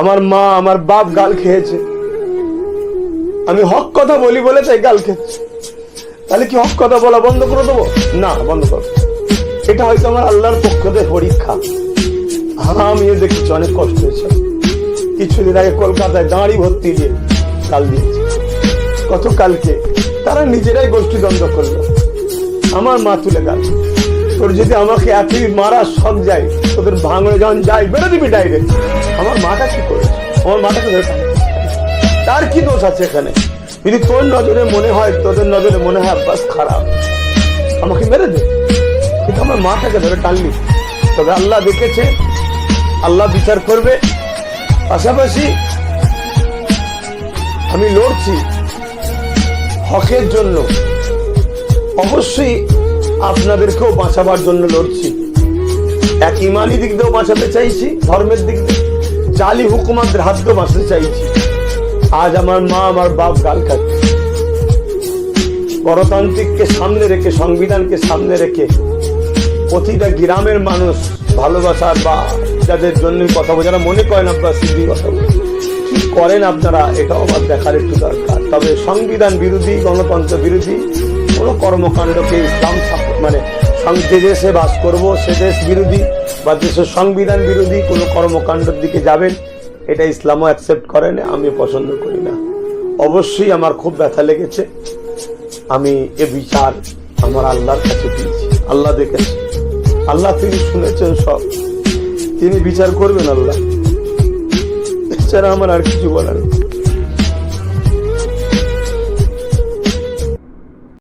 আমার মা আমার বাপ গাল খেয়েছে, আমি হক কথা বলি বলে তাই গাল খেয়েছে। তাহলে কি হক কথা বলা বন্ধ করে দেবো? না, বন্ধ করবো। এটা হয়তো আমার আল্লাহর পক্ষ থেকে পরীক্ষা। আমিও দেখেছি অনেক কষ্ট হয়েছে। কিছুদিন আগে কলকাতায় দাঁড়ি ভর্তি দিয়ে গাল দিয়েছে, গতকালকে তারা নিজেরাই গোষ্ঠীদ্বন্দ্ব করলো, আমার মা তুলে গাল। তোর যদি আমাকে এতই মারা শখ যায়, তোদের ভাঙড়ে যখন যাই বেরো দিবি ডাইরেক্ট। আমার মাটা কি করেছে? আমার মাটাকে ধরে তার কি দোষ আছে এখানে? যদি তোর নজরে মনে হয়, তোদের নজরে মনে হয় আব্বাস খারাপ, আমাকে মেরে দে, কিন্তু আমার মাটাকে ধরে টানলি। তবে আল্লাহ দেখেছে, আল্লাহ বিচার করবে। পাশাপাশি আমি লড়ছি হকের জন্য, অবশ্যই আপনাদেরকেও বাঁচাবার জন্য লড়ছি। এক ইমানি দিক দিয়েও বাঁচাতে চাইছি, ধর্মের দিক দিয়ে জালি হুকুমাতের হাত দিয়েও বাঁচাতে চাইছি। আজ আমার মা আমার বাপ গাল খাচ্ছে। গণতান্ত্রিককে সামনে রেখে, সংবিধানকে সামনে রেখে প্রতিটা গ্রামের মানুষ ভালোবাসার বা যাদের জন্য কথা বলে, যারা মনে করেন আপনারা সিদ্ধি কথা কি করেন আপনারা, এটাও আমার দেখার একটু দরকার। তবে সংবিধান বিরোধী, গণতন্ত্র বিরোধী কোন কর্মকাণ্ডকে ইসলাম মানে যে দেশে বাস করবো সে দেশ বিরোধী বা দেশের সংবিধান বিরোধী কোনো কর্মকাণ্ডের দিকে যাবেন, এটা ইসলামও অ্যাকসেপ্ট করে না, আমি পছন্দ করি না। অবশ্যই আমার খুব ব্যথা লেগেছে। আমি এ বিচার আমার আল্লাহর কাছে দিয়েছি, আল্লাহ দেখেছে, আল্লাহ তিনি শুনেছেন সব, তিনি বিচার করবেন। আল্লাহ এছাড়া আমার আর কিছু বলার নেই।